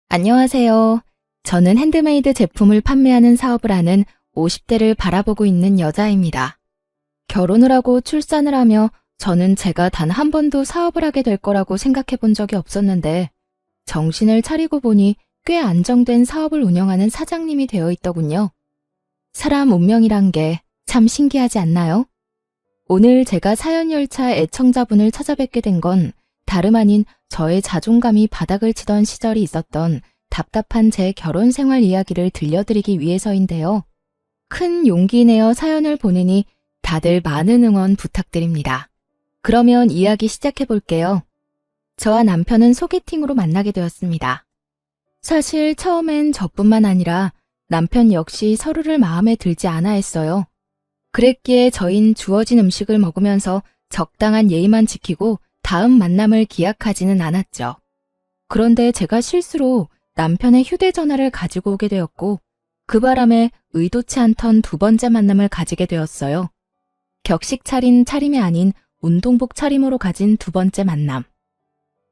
안녕하세요. 저는 핸드메이드 제품을 판매하는 사업을 하는 50대를 바라보고 있는 여자입니다. 결혼을 하고 출산을 하며 저는 제가 단 한 번도 사업을 하게 될 거라고 생각해 본 적이 없었는데 정신을 차리고 보니 꽤 안정된 사업을 운영하는 사장님이 되어 있더군요. 사람 운명이란 게 참 신기하지 않나요? 오늘 제가 사연열차 애청자분을 찾아뵙게 된 건 다름 아닌 저의 자존감이 바닥을 치던 시절이 있었던 답답한 제 결혼 생활 이야기를 들려드리기 위해서인데요. 큰 용기 내어 사연을 보내니 다들 많은 응원 부탁드립니다. 그러면 이야기 시작해 볼게요. 저와 남편은 소개팅으로 만나게 되었습니다. 사실 처음엔 저뿐만 아니라 남편 역시 서로를 마음에 들지 않아 했어요. 그랬기에 저흰 주어진 음식을 먹으면서 적당한 예의만 지키고 다음 만남을 기약하지는 않았죠. 그런데 제가 실수로 남편의 휴대전화를 가지고 오게 되었고 그 바람에 의도치 않던 두 번째 만남을 가지게 되었어요. 격식 차린 차림이 아닌 운동복 차림으로 가진 두 번째 만남.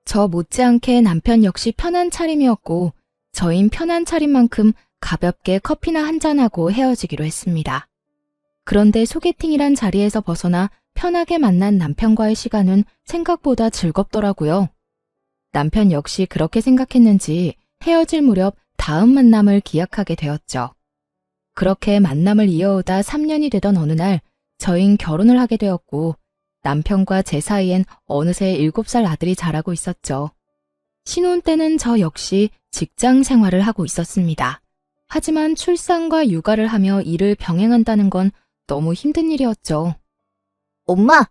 저 못지않게 남편 역시 편한 차림이었고 저흰 편한 차림만큼 가볍게 커피나 한잔하고 헤어지기로 했습니다. 그런데 소개팅이란 자리에서 벗어나 편하게 만난 남편과의 시간은 생각보다 즐겁더라고요. 남편 역시 그렇게 생각했는지 헤어질 무렵 다음 만남을 기약하게 되었죠. 그렇게 만남을 이어오다 3년이 되던 어느 날 저흰 결혼을 하게 되었고 남편과 제 사이엔 어느새 7살 아들이 자라고 있었죠. 신혼 때는 저 역시 직장 생활을 하고 있었습니다. 하지만 출산과 육아를 하며 일을 병행한다는 건 너무 힘든 일이었죠. 엄마,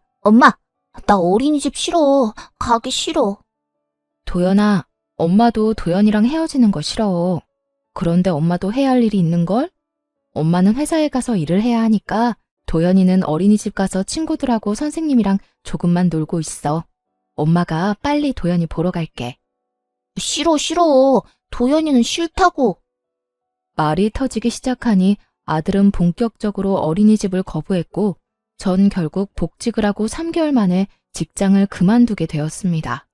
나 어린이집 싫어. 가기 싫어. 도연아, 엄마도 도연이랑 헤어지는 거 싫어. 그런데 엄마도 해야 할 일이 있는걸? 엄마는 회사에 가서 일을 해야 하니까 도연이는 어린이집 가서 친구들하고 선생님이랑 조금만 놀고 있어. 엄마가 빨리 도연이 보러 갈게. 싫어. 도연이는 싫다고. 말이 터지기 시작하니 아들은 본격적으로 어린이집을 거부했고 전 결국 복직을 하고 3개월 만에 직장을 그만두게 되었습니다.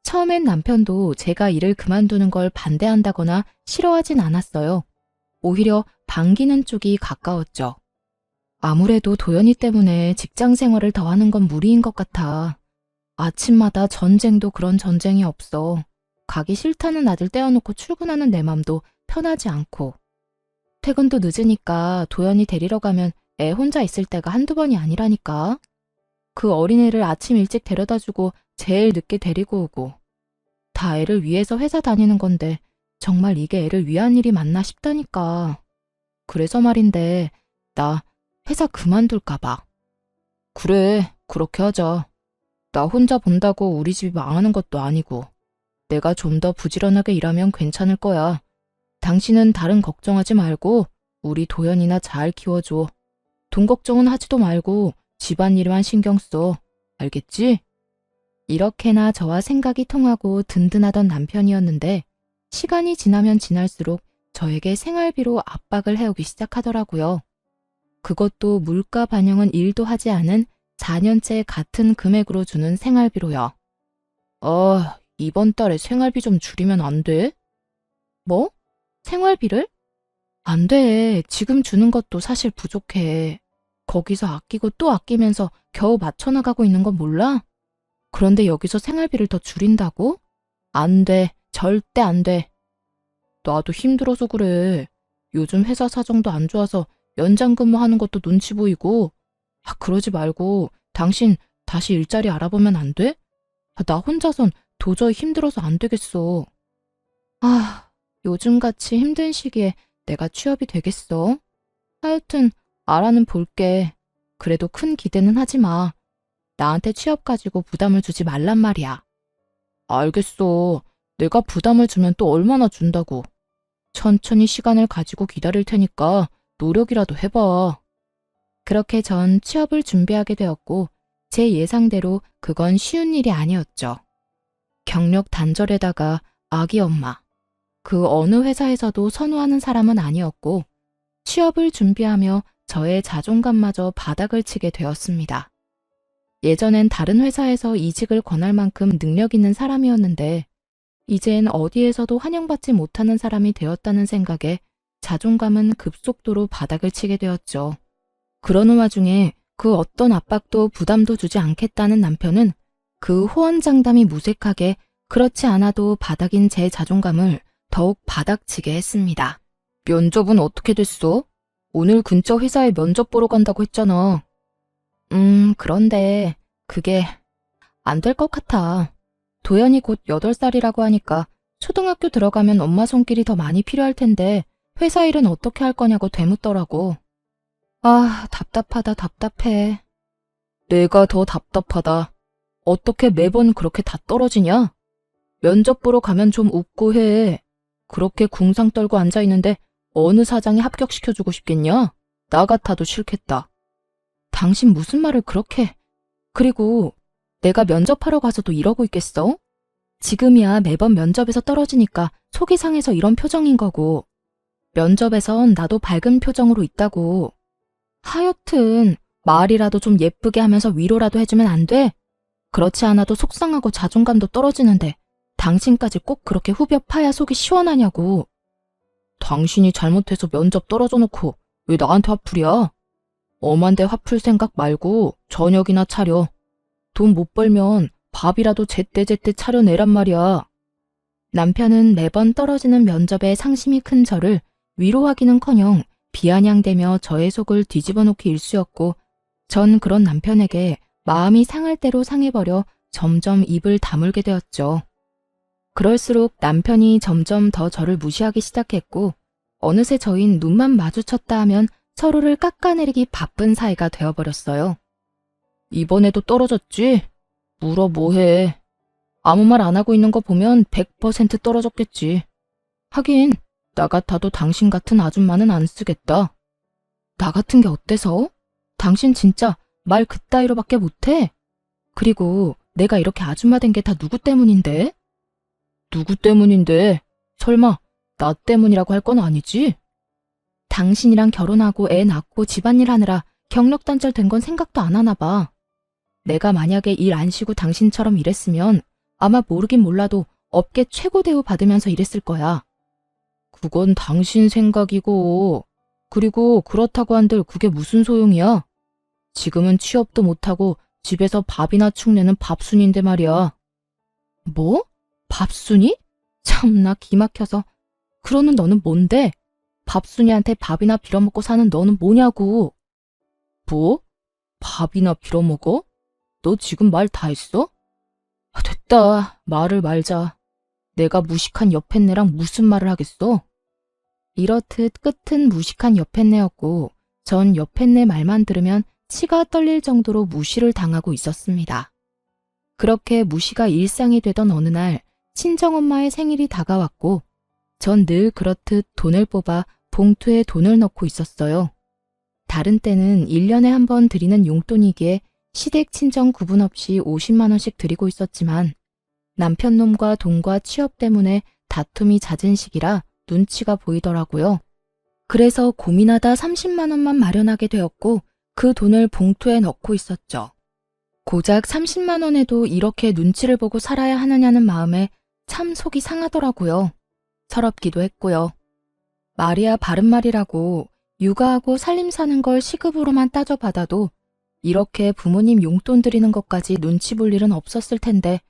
처음엔 남편도 제가 일을 그만두는 걸 반대한다거나 싫어하진 않았어요. 오히려 반기는 쪽이 가까웠죠. 아무래도 도연이 때문에 직장 생활을 더 하는 건 무리인 것 같아. 아침마다 전쟁도 그런 전쟁이 없어. 가기 싫다는 아들 떼어놓고 출근하는 내 맘도 편하지 않고. 퇴근도 늦으니까 도연이 데리러 가면 애 혼자 있을 때가 한두 번이 아니라니까. 그 어린애를 아침 일찍 데려다주고 제일 늦게 데리고 오고. 다 애를 위해서 회사 다니는 건데 정말 이게 애를 위한 일이 맞나 싶다니까. 그래서 말인데 나 회사 그만둘까 봐. 그래, 그렇게 하자. 나 혼자 본다고 우리 집이 망하는 것도 아니고. 내가 좀 더 부지런하게 일하면 괜찮을 거야. 당신은 다른 걱정하지 말고 우리 도연이나 잘 키워줘. 돈 걱정은 하지도 말고 집안일만 신경 써. 알겠지? 이렇게나 저와 생각이 통하고 든든하던 남편이었는데 시간이 지나면 지날수록 저에게 생활비로 압박을 해오기 시작하더라고요. 그것도 물가 반영은 1도 하지 않은 4년째 같은 금액으로 주는 생활비로요. 이번 달에 생활비 좀 줄이면 안 돼? 뭐? 생활비를? 안 돼. 지금 주는 것도 사실 부족해. 거기서 아끼고 또 아끼면서 겨우 맞춰나가고 있는 건 몰라? 그런데 여기서 생활비를 더 줄인다고? 안 돼. 절대 안 돼. 나도 힘들어서 그래. 요즘 회사 사정도 안 좋아서 연장 근무하는 것도 눈치 보이고. 그러지 말고 당신 다시 일자리 알아보면 안 돼? 나 혼자선 도저히 힘들어서 안 되겠어. 요즘같이 힘든 시기에 내가 취업이 되겠어? 하여튼 알아는 볼게. 그래도 큰 기대는 하지 마. 나한테 취업 가지고 부담을 주지 말란 말이야. 알겠어. 내가 부담을 주면 또 얼마나 준다고. 천천히 시간을 가지고 기다릴 테니까 노력이라도 해봐. 그렇게 전 취업을 준비하게 되었고 제 예상대로 그건 쉬운 일이 아니었죠. 경력 단절에다가 아기 엄마. 그 어느 회사에서도 선호하는 사람은 아니었고 취업을 준비하며 저의 자존감마저 바닥을 치게 되었습니다. 예전엔 다른 회사에서 이직을 권할 만큼 능력 있는 사람이었는데 이젠 어디에서도 환영받지 못하는 사람이 되었다는 생각에 자존감은 급속도로 바닥을 치게 되었죠. 그러는 와중에 그 어떤 압박도 부담도 주지 않겠다는 남편은 그 호언장담이 무색하게 그렇지 않아도 바닥인 제 자존감을 더욱 바닥치게 했습니다. 면접은 어떻게 됐어? 오늘 근처 회사에 면접 보러 간다고 했잖아. 그런데 그게 안 될 것 같아. 도연이 곧 8살이라고 하니까 초등학교 들어가면 엄마 손길이 더 많이 필요할 텐데 회사 일은 어떻게 할 거냐고 되묻더라고. 아, 답답하다, 답답해. 내가 더 답답하다. 어떻게 매번 그렇게 다 떨어지냐? 면접 보러 가면 좀 웃고 해. 그렇게 궁상 떨고 앉아있는데 어느 사장이 합격시켜주고 싶겠냐? 나 같아도 싫겠다. 당신 무슨 말을 그렇게... 그리고 내가 면접하러 가서도 이러고 있겠어? 지금이야 매번 면접에서 떨어지니까 속이 상해서 이런 표정인 거고 면접에선 나도 밝은 표정으로 있다고. 하여튼 말이라도 좀 예쁘게 하면서 위로라도 해주면 안 돼? 그렇지 않아도 속상하고 자존감도 떨어지는데 당신까지 꼭 그렇게 후벼 파야 속이 시원하냐고. 당신이 잘못해서 면접 떨어져 놓고 왜 나한테 화풀이야? 엄한데 화풀 생각 말고 저녁이나 차려. 돈 못 벌면 밥이라도 제때제때 차려내란 말이야. 남편은 매번 떨어지는 면접에 상심이 큰 저를 위로하기는커녕 비아냥대며 저의 속을 뒤집어 놓기 일쑤였고 전 그런 남편에게 마음이 상할 대로 상해버려 점점 입을 다물게 되었죠. 그럴수록 남편이 점점 더 저를 무시하기 시작했고 어느새 저흰 눈만 마주쳤다 하면 서로를 깎아내리기 바쁜 사이가 되어버렸어요. 이번에도 떨어졌지? 물어 뭐해. 아무 말 안 하고 있는 거 보면 100% 떨어졌겠지. 하긴 나 같아도 당신 같은 아줌마는 안 쓰겠다. 나 같은 게 어때서? 당신 진짜 말 그따위로밖에 못해? 그리고 내가 이렇게 아줌마 된 게 다 누구 때문인데? 누구 때문인데? 설마 나 때문이라고 할 건 아니지? 당신이랑 결혼하고 애 낳고 집안일 하느라 경력 단절된 건 생각도 안 하나 봐. 내가 만약에 일 안 쉬고 당신처럼 일했으면 아마 모르긴 몰라도 업계 최고 대우 받으면서 일했을 거야. 그건 당신 생각이고, 그리고 그렇다고 한들 그게 무슨 소용이야? 지금은 취업도 못하고 집에서 밥이나 축내는 밥순인데 말이야. 뭐? 밥순이? 참나 기막혀서. 그러는 너는 뭔데? 밥순이한테 밥이나 빌어먹고 사는 너는 뭐냐고. 뭐? 밥이나 빌어먹어? 너 지금 말 다 했어? 됐다. 말을 말자. 내가 무식한 여팻네랑 무슨 말을 하겠어? 이렇듯 끝은 무식한 여팻네였고 전 여팻네 말만 들으면 치가 떨릴 정도로 무시를 당하고 있었습니다. 그렇게 무시가 일상이 되던 어느 날 친정엄마의 생일이 다가왔고 전 늘 그렇듯 돈을 뽑아 봉투에 돈을 넣고 있었어요. 다른 때는 1년에 한 번 드리는 용돈이기에 시댁 친정 구분 없이 50만 원씩 드리고 있었지만 남편 놈과 돈과 취업 때문에 다툼이 잦은 시기라 눈치가 보이더라고요. 그래서 고민하다 30만 원만 마련하게 되었고 그 돈을 봉투에 넣고 있었죠. 고작 30만 원에도 이렇게 눈치를 보고 살아야 하느냐는 마음에 참 속이 상하더라고요. 서럽기도 했고요. 말이야 바른 말이라고 육아하고 살림 사는 걸 시급으로만 따져받아도 이렇게 부모님 용돈 드리는 것까지 눈치 볼 일은 없었을 텐데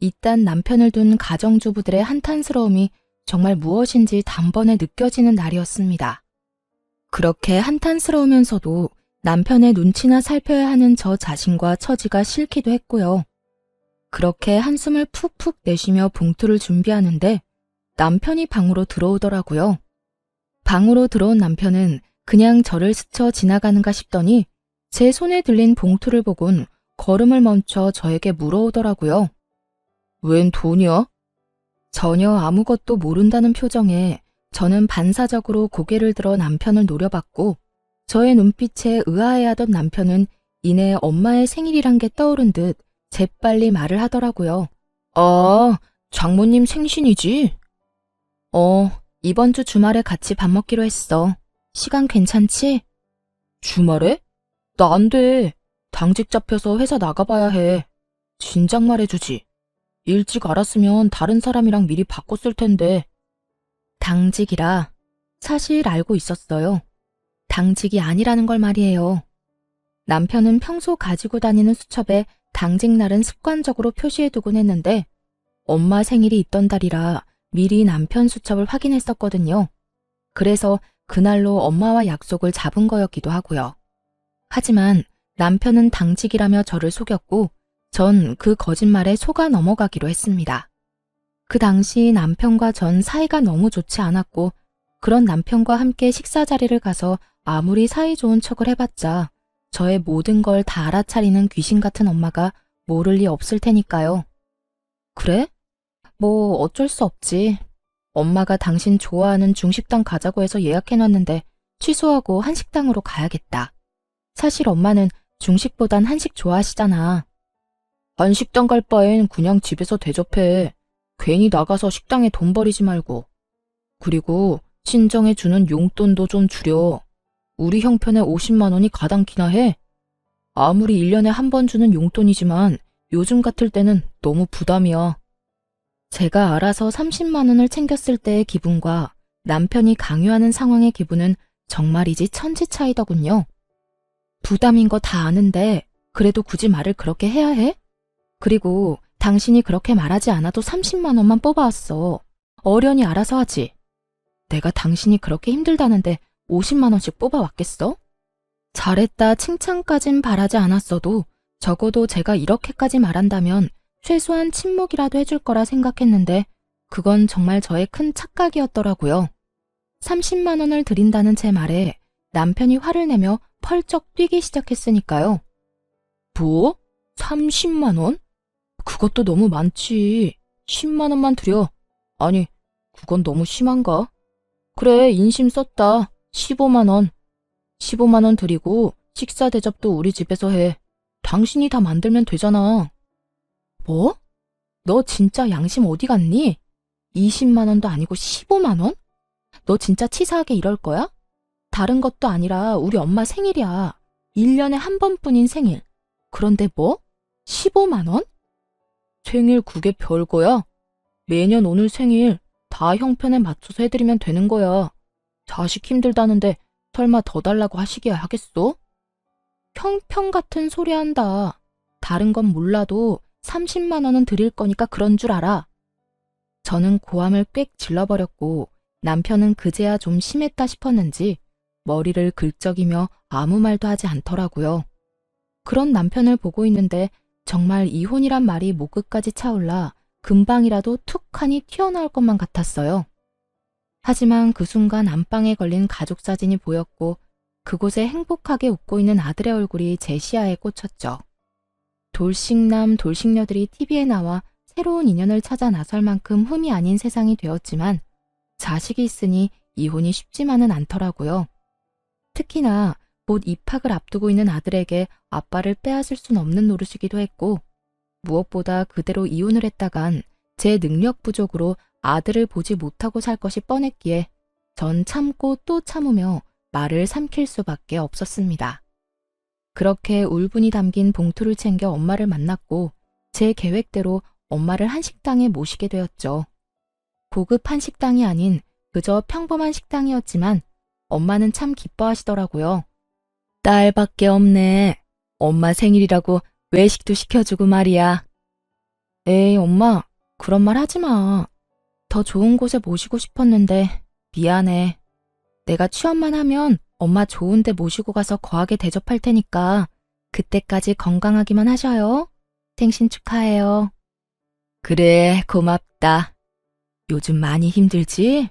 이딴 남편을 둔 가정주부들의 한탄스러움이 정말 무엇인지 단번에 느껴지는 날이었습니다. 그렇게 한탄스러우면서도 남편의 눈치나 살펴야 하는 저 자신과 처지가 싫기도 했고요. 그렇게 한숨을 푹푹 내쉬며 봉투를 준비하는데 남편이 방으로 들어오더라고요. 방으로 들어온 남편은 그냥 저를 스쳐 지나가는가 싶더니 제 손에 들린 봉투를 보곤 걸음을 멈춰 저에게 물어오더라고요. 웬 돈이야? 전혀 아무것도 모른다는 표정에 저는 반사적으로 고개를 들어 남편을 노려봤고 저의 눈빛에 의아해하던 남편은 이내 엄마의 생일이란 게 떠오른 듯 재빨리 말을 하더라고요. 아, 장모님 생신이지? 이번 주 주말에 같이 밥 먹기로 했어. 시간 괜찮지? 주말에? 나 안 돼. 당직 잡혀서 회사 나가봐야 해. 진작 말해주지. 일찍 알았으면 다른 사람이랑 미리 바꿨을 텐데. 당직이라 사실 알고 있었어요. 당직이 아니라는 걸 말이에요. 남편은 평소 가지고 다니는 수첩에 당직 날은 습관적으로 표시해두곤 했는데 엄마 생일이 있던 달이라 미리 남편 수첩을 확인했었거든요. 그래서 그날로 엄마와 약속을 잡은 거였기도 하고요. 하지만 남편은 당직이라며 저를 속였고 전 그 거짓말에 속아 넘어가기로 했습니다. 그 당시 남편과 전 사이가 너무 좋지 않았고 그런 남편과 함께 식사 자리를 가서 아무리 사이 좋은 척을 해봤자 저의 모든 걸 다 알아차리는 귀신 같은 엄마가 모를 리 없을 테니까요. 그래? 뭐 어쩔 수 없지. 엄마가 당신 좋아하는 중식당 가자고 해서 예약해놨는데 취소하고 한식당으로 가야겠다. 사실 엄마는 중식보단 한식 좋아하시잖아. 한식당 갈 바엔 그냥 집에서 대접해. 괜히 나가서 식당에 돈 버리지 말고. 그리고 친정에 주는 용돈도 좀 줄여. 우리 형편에 50만 원이 가당키나 해. 아무리 1년에 한 번 주는 용돈이지만 요즘 같을 때는 너무 부담이야. 제가 알아서 30만 원을 챙겼을 때의 기분과 남편이 강요하는 상황의 기분은 정말이지 천지 차이더군요. 부담인 거 다 아는데 그래도 굳이 말을 그렇게 해야 해? 그리고 당신이 그렇게 말하지 않아도 30만 원만 뽑아왔어. 어련히 알아서 하지. 내가 당신이 그렇게 힘들다는데 50만 원씩 뽑아왔겠어? 잘했다 칭찬까진 바라지 않았어도 적어도 제가 이렇게까지 말한다면 최소한 침묵이라도 해줄 거라 생각했는데 그건 정말 저의 큰 착각이었더라고요. 30만 원을 드린다는 제 말에 남편이 화를 내며 펄쩍 뛰기 시작했으니까요. 뭐? 30만 원? 그것도 너무 많지. 10만 원만 드려. 아니, 그건 너무 심한가? 그래, 인심 썼다. 15만 원. 15만 원 드리고 식사 대접도 우리 집에서 해. 당신이 다 만들면 되잖아. 뭐? 너 진짜 양심 어디 갔니? 20만 원도 아니고 15만 원? 너 진짜 치사하게 이럴 거야? 다른 것도 아니라 우리 엄마 생일이야. 1년에 한 번뿐인 생일. 그런데 뭐? 15만 원? 생일 그게 별거야? 매년 오늘 생일 다 형편에 맞춰서 해드리면 되는 거야. 자식 힘들다는데 설마 더 달라고 하시기야 하겠어? 형편 같은 소리 한다. 다른 건 몰라도 30만 원은 드릴 거니까 그런 줄 알아. 저는 고함을 꽥 질러버렸고 남편은 그제야 좀 심했다 싶었는지 머리를 긁적이며 아무 말도 하지 않더라고요. 그런 남편을 보고 있는데 정말 이혼이란 말이 목끝까지 차올라 금방이라도 툭하니 튀어나올 것만 같았어요. 하지만 그 순간 안방에 걸린 가족 사진이 보였고 그곳에 행복하게 웃고 있는 아들의 얼굴이 제 시야에 꽂혔죠. 돌싱남 돌싱녀들이 TV에 나와 새로운 인연을 찾아 나설 만큼 흠이 아닌 세상이 되었지만 자식이 있으니 이혼이 쉽지만은 않더라고요. 특히나 곧 입학을 앞두고 있는 아들에게 아빠를 빼앗을 순 없는 노릇이기도 했고 무엇보다 그대로 이혼을 했다간 제 능력 부족으로 아들을 보지 못하고 살 것이 뻔했기에 전 참고 또 참으며 말을 삼킬 수밖에 없었습니다. 그렇게 울분이 담긴 봉투를 챙겨 엄마를 만났고 제 계획대로 엄마를 한식당에 모시게 되었죠. 고급 한식당이 아닌 그저 평범한 식당이었지만 엄마는 참 기뻐하시더라고요. 딸밖에 없네. 엄마 생일이라고 외식도 시켜주고 말이야. 에이, 엄마, 그런 말 하지 마. 더 좋은 곳에 모시고 싶었는데 미안해. 내가 취업만 하면 엄마 좋은 데 모시고 가서 거하게 대접할 테니까 그때까지 건강하기만 하셔요. 생신 축하해요. 그래, 고맙다. 요즘 많이 힘들지?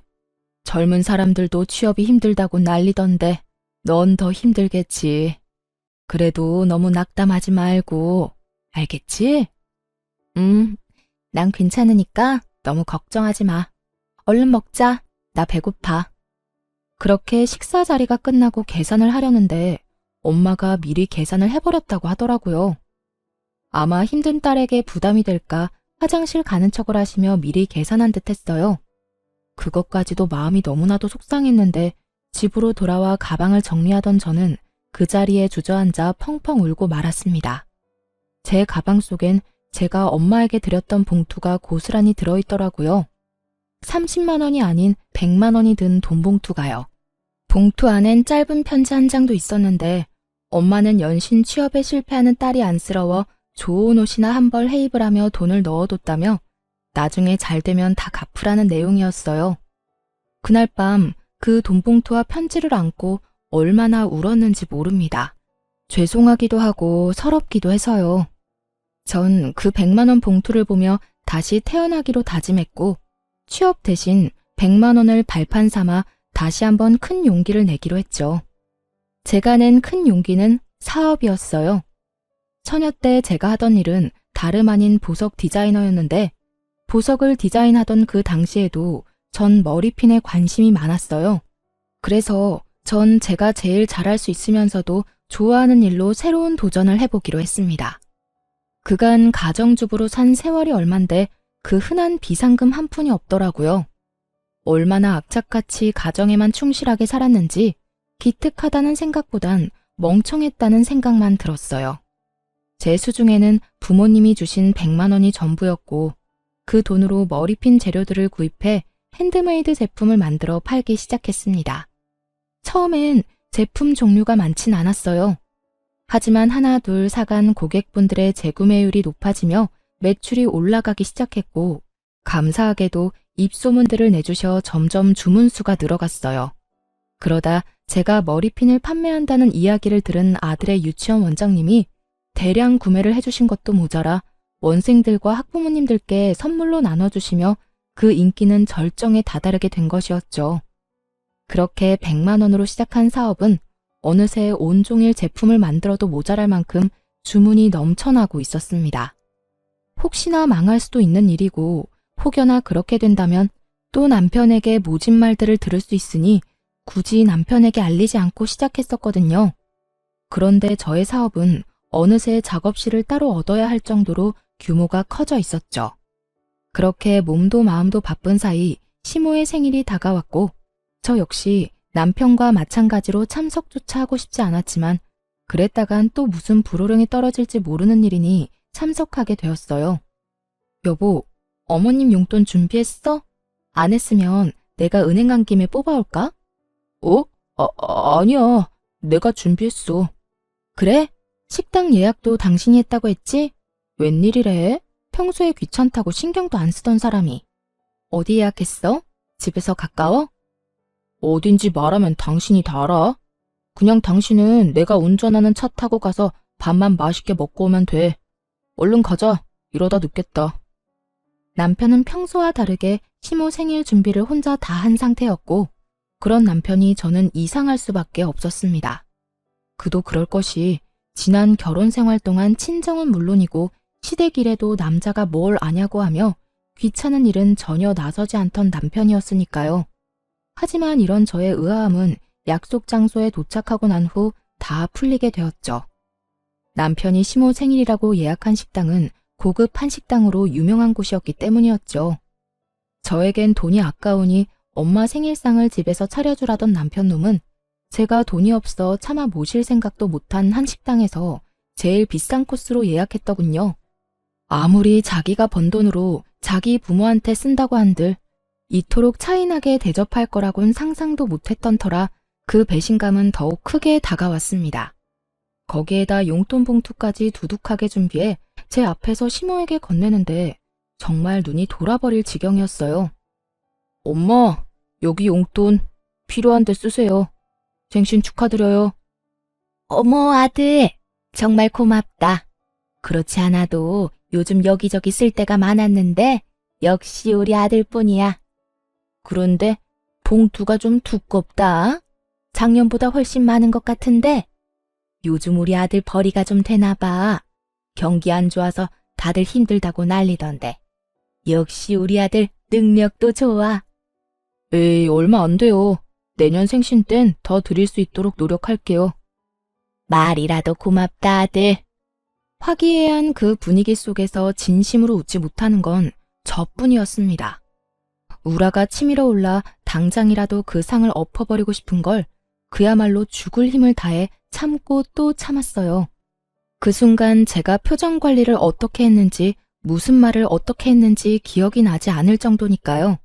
젊은 사람들도 취업이 힘들다고 난리던데 넌 더 힘들겠지. 그래도 너무 낙담하지 말고, 알겠지? 난 괜찮으니까 너무 걱정하지 마. 얼른 먹자. 나 배고파. 그렇게 식사 자리가 끝나고 계산을 하려는데 엄마가 미리 계산을 해버렸다고 하더라고요. 아마 힘든 딸에게 부담이 될까 화장실 가는 척을 하시며 미리 계산한 듯 했어요. 그것까지도 마음이 너무나도 속상했는데 집으로 돌아와 가방을 정리하던 저는 그 자리에 주저앉아 펑펑 울고 말았습니다. 제 가방 속엔 제가 엄마에게 드렸던 봉투가 고스란히 들어있더라고요. 30만 원이 아닌 100만 원이 든 돈 봉투가요. 봉투 안엔 짧은 편지 한 장도 있었는데 엄마는 연신 취업에 실패하는 딸이 안쓰러워 좋은 옷이나 한 벌 해입을 하며 돈을 넣어뒀다며 나중에 잘 되면 다 갚으라는 내용이었어요. 그날 밤 그 돈 봉투와 편지를 안고 얼마나 울었는지 모릅니다. 죄송하기도 하고 서럽기도 해서요. 전 그 100만 원 봉투를 보며 다시 태어나기로 다짐했고 취업 대신 100만 원을 발판 삼아 다시 한번 큰 용기를 내기로 했죠. 제가 낸 큰 용기는 사업이었어요. 처녀 때 제가 하던 일은 다름 아닌 보석 디자이너였는데 보석을 디자인하던 그 당시에도 전 머리핀에 관심이 많았어요. 그래서 전 제가 제일 잘할 수 있으면서도 좋아하는 일로 새로운 도전을 해보기로 했습니다. 그간 가정주부로 산 세월이 얼만데 그 흔한 비상금 한 푼이 없더라고요. 얼마나 악착같이 가정에만 충실하게 살았는지 기특하다는 생각보단 멍청했다는 생각만 들었어요. 제 수중에는 부모님이 주신 100만 원이 전부였고 그 돈으로 머리핀 재료들을 구입해 핸드메이드 제품을 만들어 팔기 시작했습니다. 처음엔 제품 종류가 많진 않았어요. 하지만 하나 둘 사간 고객분들의 재구매율이 높아지며 매출이 올라가기 시작했고 감사하게도 입소문들을 내주셔 점점 주문수가 늘어갔어요. 그러다 제가 머리핀을 판매한다는 이야기를 들은 아들의 유치원 원장님이 대량 구매를 해주신 것도 모자라 원생들과 학부모님들께 선물로 나눠주시며 그 인기는 절정에 다다르게 된 것이었죠. 그렇게 100만 원으로 시작한 사업은 어느새 온종일 제품을 만들어도 모자랄 만큼 주문이 넘쳐나고 있었습니다. 혹시나 망할 수도 있는 일이고 혹여나 그렇게 된다면 또 남편에게 모진 말들을 들을 수 있으니 굳이 남편에게 알리지 않고 시작했었거든요. 그런데 저의 사업은 어느새 작업실을 따로 얻어야 할 정도로 규모가 커져 있었죠. 그렇게 몸도 마음도 바쁜 사이 시모의 생일이 다가왔고 저 역시 남편과 마찬가지로 참석조차 하고 싶지 않았지만 그랬다간 또 무슨 불호령이 떨어질지 모르는 일이니 참석하게 되었어요. 여보, 어머님 용돈 준비했어? 안 했으면 내가 은행 간 김에 뽑아올까? 아니야. 내가 준비했어. 그래? 식당 예약도 당신이 했다고 했지? 웬일이래? 평소에 귀찮다고 신경도 안 쓰던 사람이. 어디 예약했어? 집에서 가까워? 어딘지 말하면 당신이 다 알아. 그냥 당신은 내가 운전하는 차 타고 가서 밥만 맛있게 먹고 오면 돼. 얼른 가자. 이러다 늦겠다. 남편은 평소와 다르게 시모 생일 준비를 혼자 다 한 상태였고 그런 남편이 저는 이상할 수밖에 없었습니다. 그도 그럴 것이 지난 결혼 생활 동안 친정은 물론이고 시댁일에도 남자가 뭘 아냐고 하며 귀찮은 일은 전혀 나서지 않던 남편이었으니까요. 하지만 이런 저의 의아함은 약속 장소에 도착하고 난 후 다 풀리게 되었죠. 남편이 시모 생일이라고 예약한 식당은 고급 한식당으로 유명한 곳이었기 때문이었죠. 저에겐 돈이 아까우니 엄마 생일상을 집에서 차려주라던 남편놈은 제가 돈이 없어 차마 모실 생각도 못한 한식당에서 제일 비싼 코스로 예약했더군요. 아무리 자기가 번 돈으로 자기 부모한테 쓴다고 한들 이토록 차이나게 대접할 거라곤 상상도 못했던 터라 그 배신감은 더욱 크게 다가왔습니다. 거기에다 용돈 봉투까지 두둑하게 준비해 제 앞에서 시모에게 건네는데 정말 눈이 돌아버릴 지경이었어요. 엄마, 여기 용돈 필요한데 쓰세요. 생신 축하드려요. 어머, 아들. 정말 고맙다. 그렇지 않아도 요즘 여기저기 쓸 데가 많았는데 역시 우리 아들뿐이야. 그런데 봉투가 좀 두껍다. 작년보다 훨씬 많은 것 같은데 요즘 우리 아들 벌이가 좀 되나 봐. 경기 안 좋아서 다들 힘들다고 난리던데. 역시 우리 아들 능력도 좋아. 에이, 얼마 안 돼요. 내년 생신 땐 더 드릴 수 있도록 노력할게요. 말이라도 고맙다, 아들. 화기애애한 그 분위기 속에서 진심으로 웃지 못하는 건 저뿐이었습니다. 우라가 치밀어 올라 당장이라도 그 상을 엎어버리고 싶은 걸 그야말로 죽을 힘을 다해 참고 또 참았어요. 그 순간 제가 표정 관리를 어떻게 했는지, 무슨 말을 어떻게 했는지 기억이 나지 않을 정도니까요.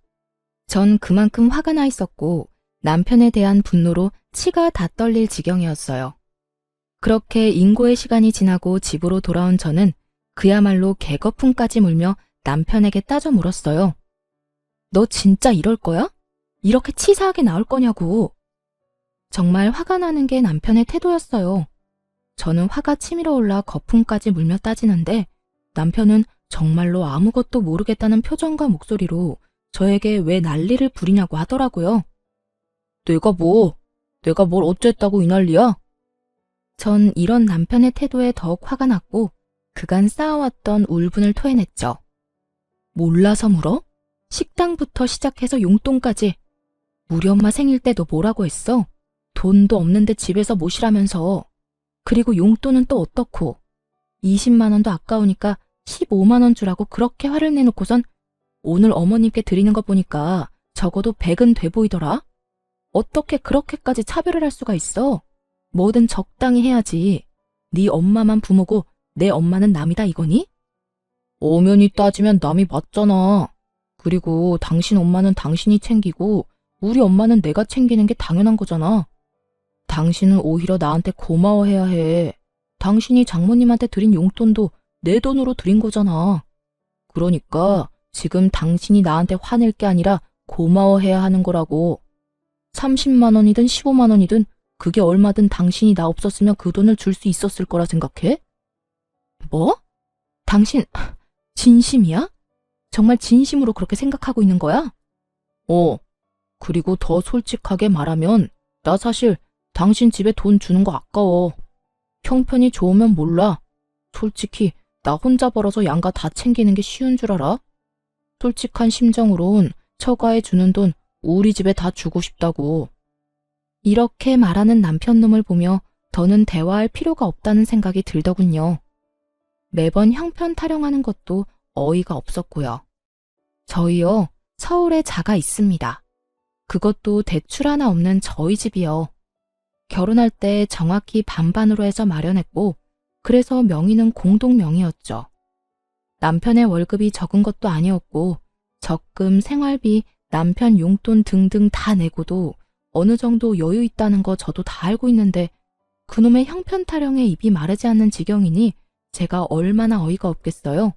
전 그만큼 화가 나 있었고 남편에 대한 분노로 치가 다 떨릴 지경이었어요. 그렇게 인고의 시간이 지나고 집으로 돌아온 저는 그야말로 개거품까지 물며 남편에게 따져 물었어요. 너 진짜 이럴 거야? 이렇게 치사하게 나올 거냐고. 정말 화가 나는 게 남편의 태도였어요. 저는 화가 치밀어 올라 거품까지 물며 따지는데 남편은 정말로 아무것도 모르겠다는 표정과 목소리로 저에게 왜 난리를 부리냐고 하더라고요. 내가 뭘 어쨌다고 이 난리야? 전 이런 남편의 태도에 더욱 화가 났고 그간 쌓아왔던 울분을 토해냈죠. 몰라서 물어? 식당부터 시작해서 용돈까지. 우리 엄마 생일 때 너 뭐라고 했어? 돈도 없는데 집에서 모시라면서. 그리고 용돈은 또 어떻고. 20만 원도 아까우니까 15만 원 주라고 그렇게 화를 내놓고선 오늘 어머님께 드리는 거 보니까 적어도 100은 돼 보이더라. 어떻게 그렇게까지 차별을 할 수가 있어? 뭐든 적당히 해야지. 네 엄마만 부모고 내 엄마는 남이다 이거니? 엄연히 따지면 남이 맞잖아. 그리고 당신 엄마는 당신이 챙기고 우리 엄마는 내가 챙기는 게 당연한 거잖아. 당신은 오히려 나한테 고마워해야 해. 당신이 장모님한테 드린 용돈도 내 돈으로 드린 거잖아. 그러니까 지금 당신이 나한테 화낼 게 아니라 고마워해야 하는 거라고. 30만 원이든 15만 원이든 그게 얼마든 당신이 나 없었으면 그 돈을 줄 수 있었을 거라 생각해? 뭐? 당신 진심이야? 정말 진심으로 그렇게 생각하고 있는 거야? 그리고 더 솔직하게 말하면 나 사실 당신 집에 돈 주는 거 아까워. 형편이 좋으면 몰라. 솔직히 나 혼자 벌어서 양가 다 챙기는 게 쉬운 줄 알아? 솔직한 심정으론 처가에 주는 돈 우리 집에 다 주고 싶다고. 이렇게 말하는 남편 놈을 보며 더는 대화할 필요가 없다는 생각이 들더군요. 매번 형편 타령하는 것도 어이가 없었고요. 저희요, 서울에 자가 있습니다. 그것도 대출 하나 없는 저희 집이요. 결혼할 때 정확히 반반으로 해서 마련했고, 그래서 명의는 공동 명의였죠. 남편의 월급이 적은 것도 아니었고, 적금, 생활비, 남편 용돈 등등 다 내고도 어느 정도 여유 있다는 거 저도 다 알고 있는데 그놈의 형편 타령에 입이 마르지 않는 지경이니 제가 얼마나 어이가 없겠어요.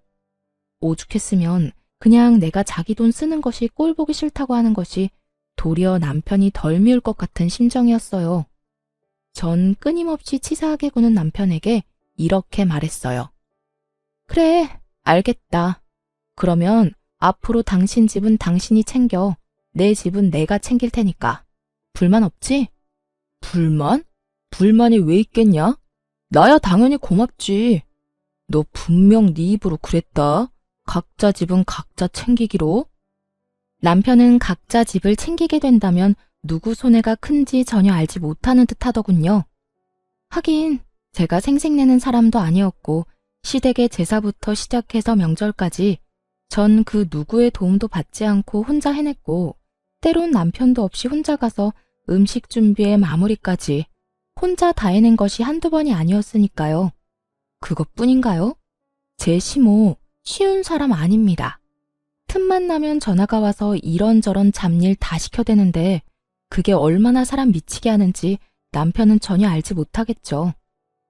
오죽했으면 그냥 내가 자기 돈 쓰는 것이 꼴 보기 싫다고 하는 것이 도리어 남편이 덜 미울 것 같은 심정이었어요. 전 끊임없이 치사하게 구는 남편에게 이렇게 말했어요. 그래, 알겠다. 그러면 앞으로 당신 집은 당신이 챙겨. 내 집은 내가 챙길 테니까. 불만 없지? 불만? 불만이 왜 있겠냐? 나야 당연히 고맙지. 너 분명 네 입으로 그랬다. 각자 집은 각자 챙기기로. 남편은 각자 집을 챙기게 된다면 누구 손해가 큰지 전혀 알지 못하는 듯 하더군요. 하긴 제가 생색내는 사람도 아니었고 시댁의 제사부터 시작해서 명절까지 전 그 누구의 도움도 받지 않고 혼자 해냈고 때론 남편도 없이 혼자 가서 음식 준비에 마무리까지 혼자 다 해낸 것이 한두 번이 아니었으니까요. 그것뿐인가요? 제 시모 쉬운 사람 아닙니다. 틈만 나면 전화가 와서 이런저런 잡일 다 시켜대는데 그게 얼마나 사람 미치게 하는지 남편은 전혀 알지 못하겠죠.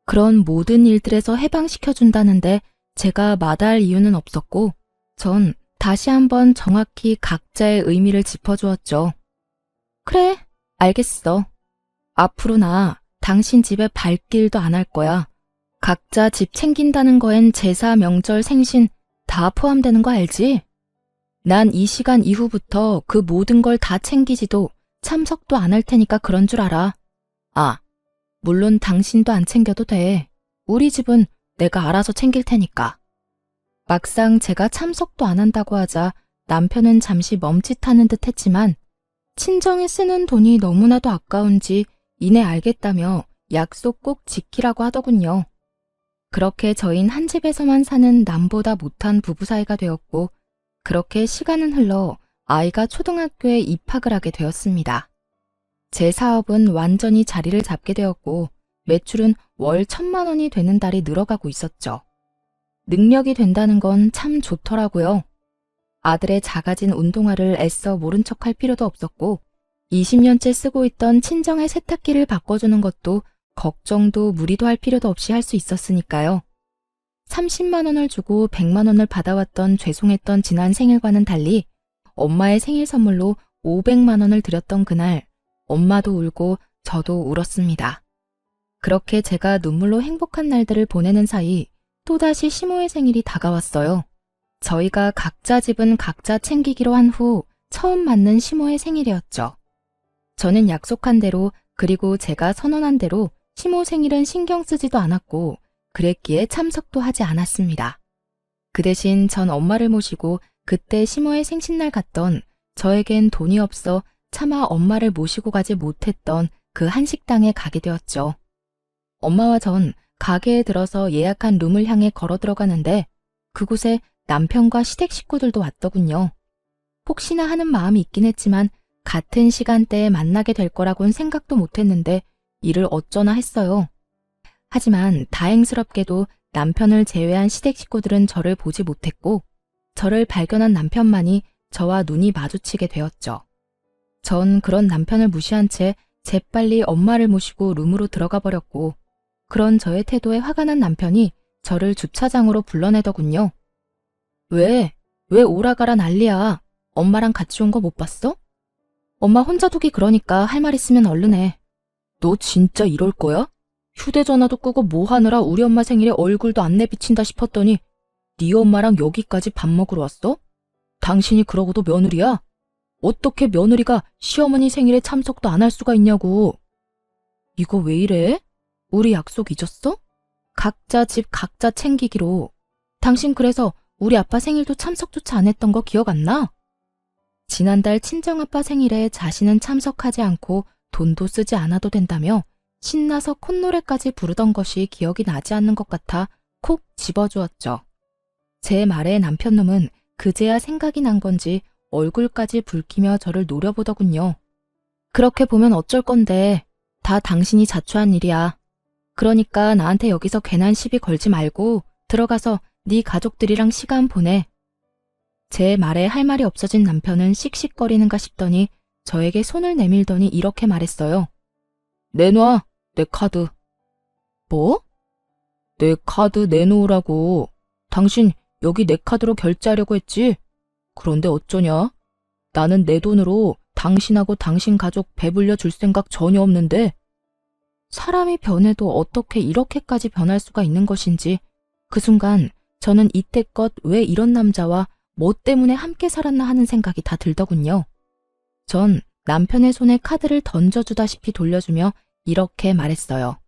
그런 모든 일들에서 해방시켜준다는데 제가 마다할 이유는 없었고 전 다시 한번 정확히 각자의 의미를 짚어주었죠. 그래, 알겠어. 앞으로 나 당신 집에 발길도 안 할 거야. 각자 집 챙긴다는 거엔 제사, 명절, 생신 다 포함되는 거 알지? 난 이 시간 이후부터 그 모든 걸 다 챙기지도 참석도 안 할 테니까 그런 줄 알아. 아, 물론 당신도 안 챙겨도 돼. 우리 집은 내가 알아서 챙길 테니까. 막상 제가 참석도 안 한다고 하자 남편은 잠시 멈칫하는 듯 했지만 친정에 쓰는 돈이 너무나도 아까운지 이내 알겠다며 약속 꼭 지키라고 하더군요. 그렇게 저흰 한 집에서만 사는 남보다 못한 부부 사이가 되었고 그렇게 시간은 흘러 아이가 초등학교에 입학을 하게 되었습니다. 제 사업은 완전히 자리를 잡게 되었고 매출은 월 1,000만 원이 되는 달이 늘어가고 있었죠. 능력이 된다는 건 참 좋더라고요. 아들의 작아진 운동화를 애써 모른 척할 필요도 없었고 20년째 쓰고 있던 친정의 세탁기를 바꿔주는 것도 걱정도 무리도 할 필요도 없이 할 수 있었으니까요. 30만 원을 주고 100만 원을 받아왔던 죄송했던 지난 생일과는 달리 엄마의 생일 선물로 500만 원을 드렸던 그날 엄마도 울고 저도 울었습니다. 그렇게 제가 눈물로 행복한 날들을 보내는 사이 또다시 시모의 생일이 다가왔어요. 저희가 각자 집은 각자 챙기기로 한 후 처음 맞는 시모의 생일이었죠. 저는 약속한 대로 그리고 제가 선언한 대로 시모 생일은 신경 쓰지도 않았고 그랬기에 참석도 하지 않았습니다. 그 대신 전 엄마를 모시고 그때 시모의 생신날 갔던 저에겐 돈이 없어 차마 엄마를 모시고 가지 못했던 그 한식당에 가게 되었죠. 엄마와 전 가게에 들어서 예약한 룸을 향해 걸어 들어가는데 그곳에 남편과 시댁 식구들도 왔더군요. 혹시나 하는 마음이 있긴 했지만 같은 시간대에 만나게 될 거라고는 생각도 못했는데 이를 어쩌나 했어요. 하지만 다행스럽게도 남편을 제외한 시댁 식구들은 저를 보지 못했고 저를 발견한 남편만이 저와 눈이 마주치게 되었죠. 전 그런 남편을 무시한 채 재빨리 엄마를 모시고 룸으로 들어가 버렸고 그런 저의 태도에 화가 난 남편이 저를 주차장으로 불러내더군요. 왜 오라가라 난리야. 엄마랑 같이 온 거 못 봤어? 엄마 혼자 두기 그러니까 할 말 있으면 얼른 해. 너 진짜 이럴 거야? 휴대전화도 끄고 뭐 하느라 우리 엄마 생일에 얼굴도 안 내비친다 싶었더니 네 엄마랑 여기까지 밥 먹으러 왔어? 당신이 그러고도 며느리야? 어떻게 며느리가 시어머니 생일에 참석도 안 할 수가 있냐고. 이거 왜 이래? 우리 약속 잊었어? 각자 집 각자 챙기기로. 당신 그래서 우리 아빠 생일도 참석조차 안 했던 거 기억 안 나? 지난달 친정아빠 생일에 자신은 참석하지 않고 돈도 쓰지 않아도 된다며 신나서 콧노래까지 부르던 것이 기억이 나지 않는 것 같아 콕 집어주었죠. 제 말에 남편놈은 그제야 생각이 난 건지 얼굴까지 붉히며 저를 노려보더군요. 그렇게 보면 어쩔 건데 다 당신이 자초한 일이야. 그러니까 나한테 여기서 괜한 시비 걸지 말고 들어가서 네 가족들이랑 시간 보내. 제 말에 할 말이 없어진 남편은 씩씩거리는가 싶더니 저에게 손을 내밀더니 이렇게 말했어요. 내놔, 내 카드. 뭐? 내 카드 내놓으라고. 당신 여기 내 카드로 결제하려고 했지? 그런데 어쩌냐? 나는 내 돈으로 당신하고 당신 가족 배불려 줄 생각 전혀 없는데. 사람이 변해도 어떻게 이렇게까지 변할 수가 있는 것인지 그 순간 저는 이때껏 왜 이런 남자와 뭐 때문에 함께 살았나 하는 생각이 다 들더군요. 전 남편의 손에 카드를 던져주다시피 돌려주며 이렇게 말했어요.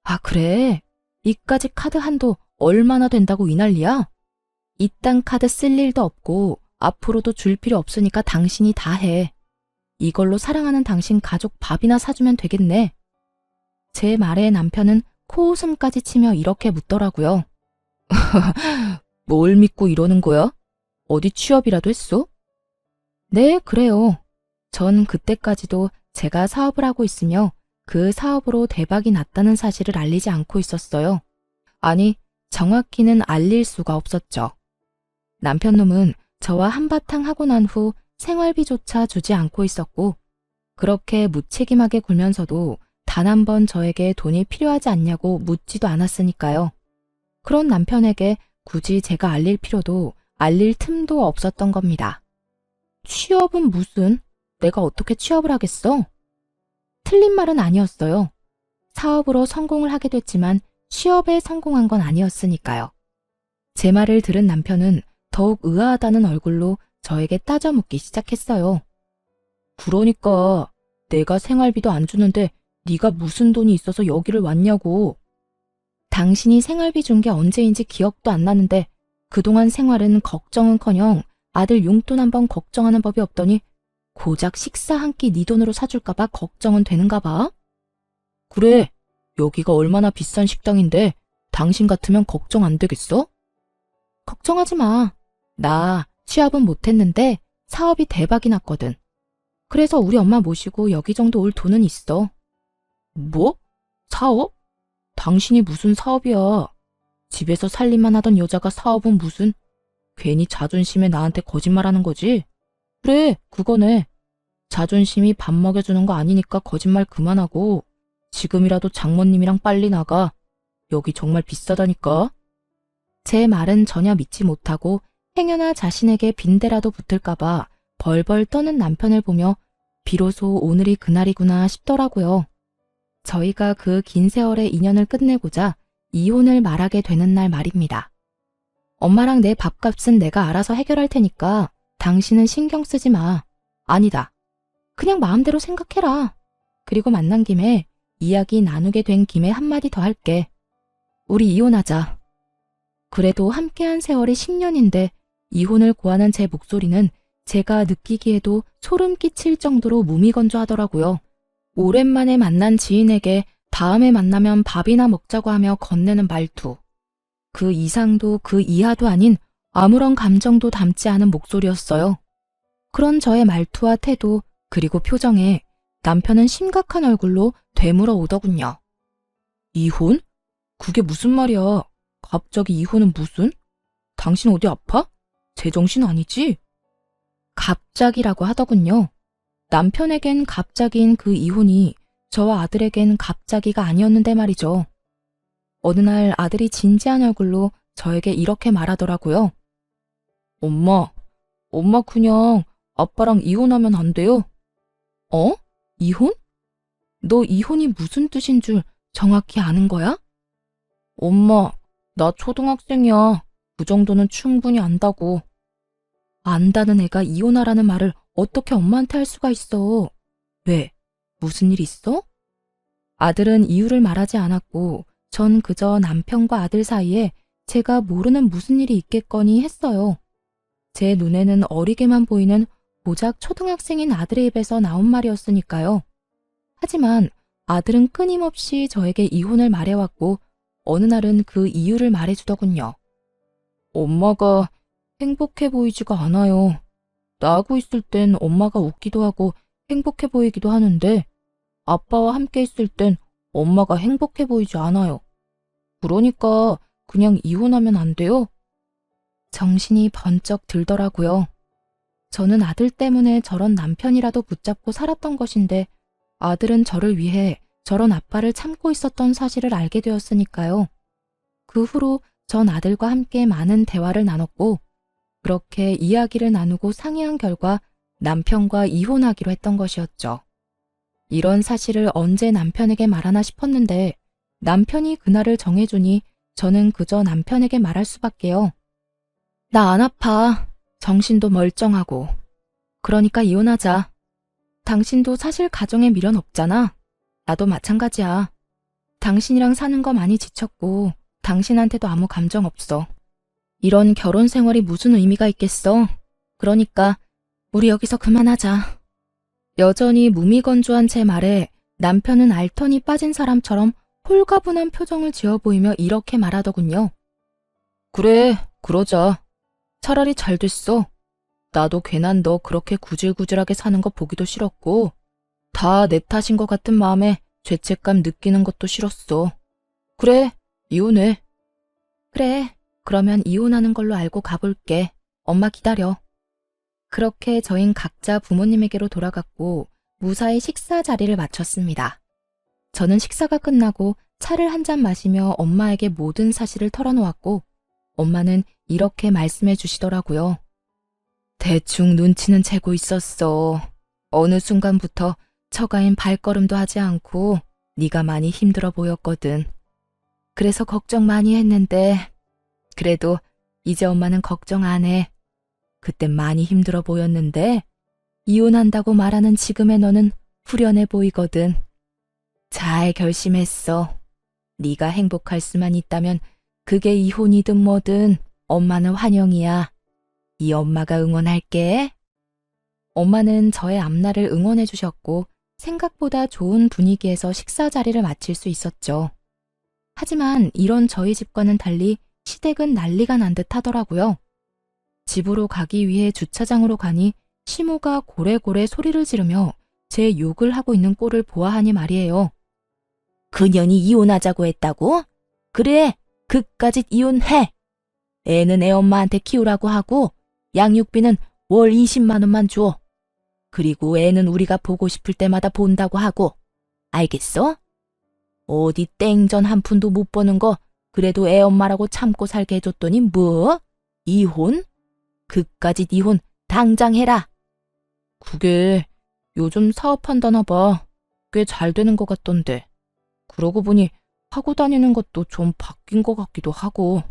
아 그래? 이까지 카드 한도 얼마나 된다고 이 난리야? 이딴 카드 쓸 일도 없고 앞으로도 줄 필요 없으니까 당신이 다 해. 이걸로 사랑하는 당신 가족 밥이나 사주면 되겠네. 제 말에 남편은 코웃음까지 치며 이렇게 묻더라고요. 뭘 믿고 이러는 거야? 어디 취업이라도 했어? 네, 그래요. 전 그때까지도 제가 사업을 하고 있으며 그 사업으로 대박이 났다는 사실을 알리지 않고 있었어요. 아니, 정확히는 알릴 수가 없었죠. 남편놈은 저와 한바탕 하고 난 후 생활비조차 주지 않고 있었고 그렇게 무책임하게 굴면서도 단 한 번 저에게 돈이 필요하지 않냐고 묻지도 않았으니까요. 그런 남편에게 굳이 제가 알릴 필요도 알릴 틈도 없었던 겁니다. 취업은 무슨? 내가 어떻게 취업을 하겠어? 틀린 말은 아니었어요. 사업으로 성공을 하게 됐지만 취업에 성공한 건 아니었으니까요. 제 말을 들은 남편은 더욱 의아하다는 얼굴로 저에게 따져 묻기 시작했어요. 그러니까 내가 생활비도 안 주는데 네가 무슨 돈이 있어서 여기를 왔냐고. 당신이 생활비 준 게 언제인지 기억도 안 나는데 그동안 생활은 걱정은커녕 아들 용돈 한번 걱정하는 법이 없더니 고작 식사 한 끼 네 돈으로 사줄까 봐 걱정은 되는가 봐. 그래, 여기가 얼마나 비싼 식당인데 당신 같으면 걱정 안 되겠어? 걱정하지 마. 나 취업은 못했는데 사업이 대박이 났거든. 그래서 우리 엄마 모시고 여기 정도 올 돈은 있어. 뭐? 사업? 당신이 무슨 사업이야. 집에서 살림만 하던 여자가 사업은 무슨. 괜히 자존심에 나한테 거짓말하는 거지? 그래, 그거네. 자존심이 밥 먹여주는 거 아니니까 거짓말 그만하고 지금이라도 장모님이랑 빨리 나가. 여기 정말 비싸다니까. 제 말은 전혀 믿지 못하고 행여나 자신에게 빈대라도 붙을까봐 벌벌 떠는 남편을 보며 비로소 오늘이 그날이구나 싶더라고요. 저희가 그 긴 세월의 인연을 끝내고자 이혼을 말하게 되는 날 말입니다. 엄마랑 내 밥값은 내가 알아서 해결할 테니까 당신은 신경 쓰지 마. 아니다. 그냥 마음대로 생각해라. 그리고 만난 김에 이야기 나누게 된 김에 한마디 더 할게. 우리 이혼하자. 그래도 함께한 세월이 10년인데 이혼을 고하는 제 목소리는 제가 느끼기에도 소름 끼칠 정도로 무미건조하더라고요. 오랜만에 만난 지인에게 다음에 만나면 밥이나 먹자고 하며 건네는 말투. 그 이상도 그 이하도 아닌 아무런 감정도 담지 않은 목소리였어요. 그런 저의 말투와 태도 그리고 표정에 남편은 심각한 얼굴로 되물어 오더군요. 이혼? 그게 무슨 말이야? 갑자기 이혼은 무슨? 당신 어디 아파? 제정신 아니지? 갑자기라고 하더군요. 남편에겐 갑자기인 그 이혼이 저와 아들에겐 갑자기가 아니었는데 말이죠. 어느 날 아들이 진지한 얼굴로 저에게 이렇게 말하더라고요. 엄마 그냥 아빠랑 이혼하면 안 돼요? 어? 이혼? 너 이혼이 무슨 뜻인 줄 정확히 아는 거야? 엄마, 나 초등학생이야. 그 정도는 충분히 안다고. 안다는 애가 이혼하라는 말을 어떻게 엄마한테 할 수가 있어? 왜? 무슨 일 있어? 아들은 이유를 말하지 않았고 전 그저 남편과 아들 사이에 제가 모르는 무슨 일이 있겠거니 했어요. 제 눈에는 어리게만 보이는 고작 초등학생인 아들의 입에서 나온 말이었으니까요. 하지만 아들은 끊임없이 저에게 이혼을 말해왔고 어느 날은 그 이유를 말해주더군요. 엄마가 행복해 보이지가 않아요. 나하고 있을 땐 엄마가 웃기도 하고 행복해 보이기도 하는데 아빠와 함께 있을 땐 엄마가 행복해 보이지 않아요. 그러니까 그냥 이혼하면 안 돼요? 정신이 번쩍 들더라고요. 저는 아들 때문에 저런 남편이라도 붙잡고 살았던 것인데 아들은 저를 위해 저런 아빠를 참고 있었던 사실을 알게 되었으니까요. 그 후로 전 아들과 함께 많은 대화를 나눴고 그렇게 이야기를 나누고 상의한 결과 남편과 이혼하기로 했던 것이었죠. 이런 사실을 언제 남편에게 말하나 싶었는데 남편이 그날을 정해주니 저는 그저 남편에게 말할 수밖에요. 나 안 아파. 정신도 멀쩡하고. 그러니까 이혼하자. 당신도 사실 가정에 미련 없잖아. 나도 마찬가지야. 당신이랑 사는 거 많이 지쳤고 당신한테도 아무 감정 없어. 이런 결혼 생활이 무슨 의미가 있겠어. 그러니까 우리 여기서 그만하자. 여전히 무미건조한 제 말에 남편은 알턴이 빠진 사람처럼 홀가분한 표정을 지어 보이며 이렇게 말하더군요. 그래, 그러자. 차라리 잘 됐어. 나도 괜한 너 그렇게 구질구질하게 사는 거 보기도 싫었고 다 내 탓인 것 같은 마음에 죄책감 느끼는 것도 싫었어. 그래, 이혼해. 그래, 그러면 이혼하는 걸로 알고 가볼게. 엄마 기다려. 그렇게 저흰 각자 부모님에게로 돌아갔고 무사히 식사 자리를 마쳤습니다. 저는 식사가 끝나고 차를 한 잔 마시며 엄마에게 모든 사실을 털어놓았고 엄마는 이렇게 말씀해 주시더라고요. 대충 눈치는 채고 있었어. 어느 순간부터 처가인 발걸음도 하지 않고 네가 많이 힘들어 보였거든. 그래서 걱정 많이 했는데 그래도 이제 엄마는 걱정 안 해. 그땐 많이 힘들어 보였는데 이혼한다고 말하는 지금의 너는 후련해 보이거든. 잘 결심했어. 네가 행복할 수만 있다면 그게 이혼이든 뭐든 엄마는 환영이야. 이 엄마가 응원할게. 엄마는 저의 앞날을 응원해 주셨고 생각보다 좋은 분위기에서 식사 자리를 마칠 수 있었죠. 하지만 이런 저희 집과는 달리 시댁은 난리가 난 듯 하더라고요. 집으로 가기 위해 주차장으로 가니 시모가 고래고래 소리를 지르며 제 욕을 하고 있는 꼴을 보아하니 말이에요. 그년이 이혼하자고 했다고? 그래, 그까짓 이혼해. 애는 애 엄마한테 키우라고 하고 양육비는 월 20만 원만 줘. 그리고 애는 우리가 보고 싶을 때마다 본다고 하고. 알겠어? 어디 땡전 한 푼도 못 버는 거 그래도 애 엄마라고 참고 살게 해줬더니 뭐? 이혼? 그까짓 이혼 당장 해라. 그게 요즘 사업한다나 봐. 꽤 잘 되는 것 같던데. 그러고 보니 하고 다니는 것도 좀 바뀐 것 같기도 하고.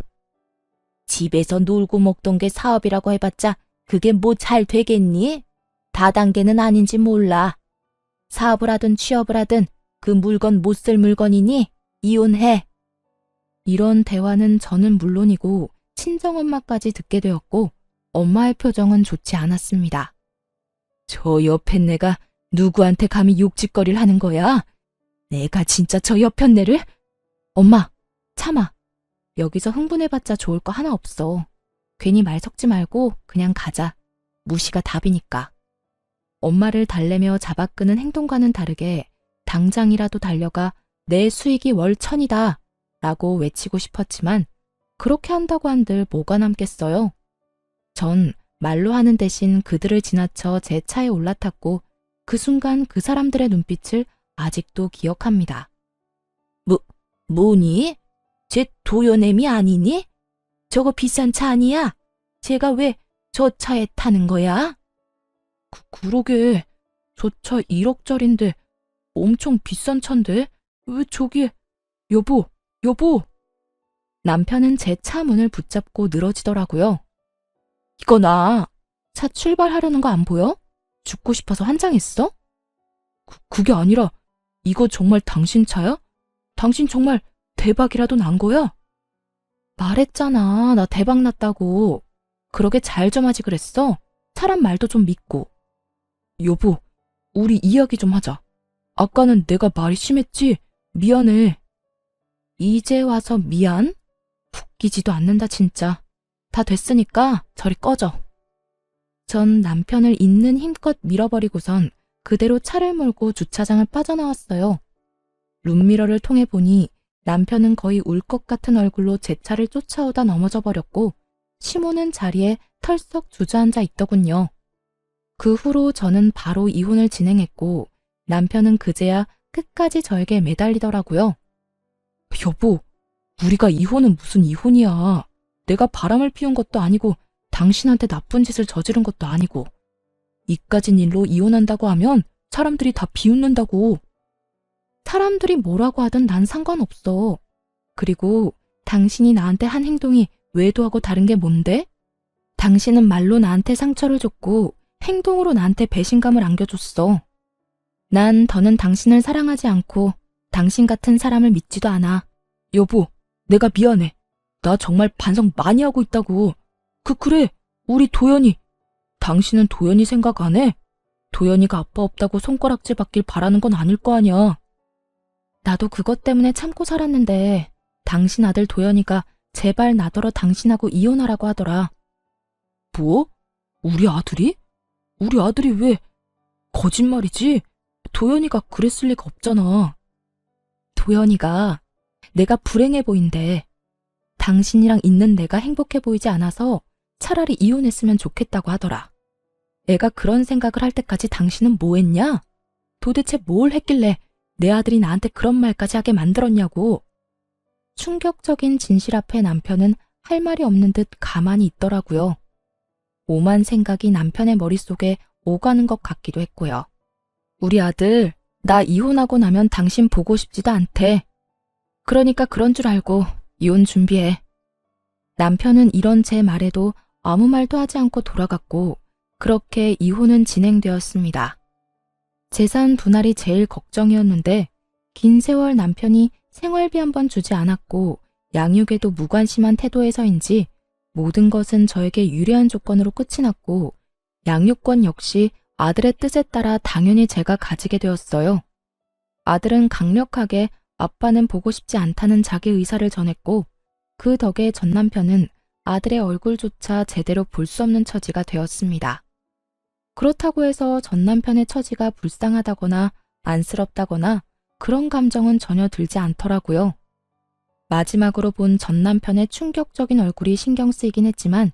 집에서 놀고 먹던 게 사업이라고 해봤자 그게 뭐 잘 되겠니? 다단계는 아닌지 몰라. 사업을 하든 취업을 하든 그 물건 못 쓸 물건이니 이혼해. 이런 대화는 저는 물론이고 친정엄마까지 듣게 되었고 엄마의 표정은 좋지 않았습니다. 저 옆앤내가 누구한테 감히 욕짓거리를 하는 거야? 내가 진짜 저 옆앤내를? 엄마, 참아. 여기서 흥분해봤자 좋을 거 하나 없어. 괜히 말 섞지 말고 그냥 가자. 무시가 답이니까. 엄마를 달래며 잡아끄는 행동과는 다르게 당장이라도 달려가 내 수익이 월 1,000이다 라고 외치고 싶었지만 그렇게 한다고 한들 뭐가 남겠어요? 전 말로 하는 대신 그들을 지나쳐 제 차에 올라탔고 그 순간 그 사람들의 눈빛을 아직도 기억합니다. 뭐니? 쟤 도연애미 아니니? 저거 비싼 차 아니야? 쟤가 왜 저 차에 타는 거야? 그러게. 저 차 1억짜린데 엄청 비싼 차인데 왜 저기에. 여보, 여보. 남편은 제 차 문을 붙잡고 늘어지더라고요. 이거 나 차 출발하려는 거 안 보여? 죽고 싶어서 환장했어? 그게 아니라 이거 정말 당신 차야? 당신 정말 대박이라도 난 거야? 말했잖아. 나 대박 났다고. 그러게 잘 좀 하지 그랬어. 사람 말도 좀 믿고. 여보, 우리 이야기 좀 하자. 아까는 내가 말이 심했지? 미안해. 이제 와서 미안? 웃기지도 않는다 진짜. 다 됐으니까 저리 꺼져. 전 남편을 있는 힘껏 밀어버리고선 그대로 차를 몰고 주차장을 빠져나왔어요. 룸미러를 통해 보니 남편은 거의 울 것 같은 얼굴로 제 차를 쫓아오다 넘어져 버렸고 시모는 자리에 털썩 주저앉아 있더군요. 그 후로 저는 바로 이혼을 진행했고 남편은 그제야 끝까지 저에게 매달리더라고요. 여보, 우리가 이혼은 무슨 이혼이야. 내가 바람을 피운 것도 아니고 당신한테 나쁜 짓을 저지른 것도 아니고 이까진 일로 이혼한다고 하면 사람들이 다 비웃는다고. 사람들이 뭐라고 하든 난 상관없어. 그리고 당신이 나한테 한 행동이 외도하고 다른 게 뭔데? 당신은 말로 나한테 상처를 줬고 행동으로 나한테 배신감을 안겨줬어. 난 더는 당신을 사랑하지 않고 당신 같은 사람을 믿지도 않아. 여보, 내가 미안해. 나 정말 반성 많이 하고 있다고. 그래, 우리 도연이. 당신은 도연이 생각 안 해? 도연이가 아빠 없다고 손가락질 받길 바라는 건 아닐 거 아니야. 나도 그것 때문에 참고 살았는데 당신 아들 도연이가 제발 나더러 당신하고 이혼하라고 하더라. 뭐? 우리 아들이? 우리 아들이 왜? 거짓말이지? 도연이가 그랬을 리가 없잖아. 도연이가 내가 불행해 보인대. 당신이랑 있는 내가 행복해 보이지 않아서 차라리 이혼했으면 좋겠다고 하더라. 애가 그런 생각을 할 때까지 당신은 뭐 했냐? 도대체 뭘 했길래 내 아들이 나한테 그런 말까지 하게 만들었냐고. 충격적인 진실 앞에 남편은 할 말이 없는 듯 가만히 있더라고요. 오만 생각이 남편의 머릿속에 오가는 것 같기도 했고요. 우리 아들, 나 이혼하고 나면 당신 보고 싶지도 않대. 그러니까 그런 줄 알고 이혼 준비해. 남편은 이런 제 말에도 아무 말도 하지 않고 돌아갔고 그렇게 이혼은 진행되었습니다. 재산 분할이 제일 걱정이었는데 긴 세월 남편이 생활비 한 번 주지 않았고 양육에도 무관심한 태도에서인지 모든 것은 저에게 유리한 조건으로 끝이 났고 양육권 역시 아들의 뜻에 따라 당연히 제가 가지게 되었어요. 아들은 강력하게 아빠는 보고 싶지 않다는 자기 의사를 전했고 그 덕에 전 남편은 아들의 얼굴조차 제대로 볼 수 없는 처지가 되었습니다. 그렇다고 해서 전 남편의 처지가 불쌍하다거나 안쓰럽다거나 그런 감정은 전혀 들지 않더라고요. 마지막으로 본 전 남편의 충격적인 얼굴이 신경 쓰이긴 했지만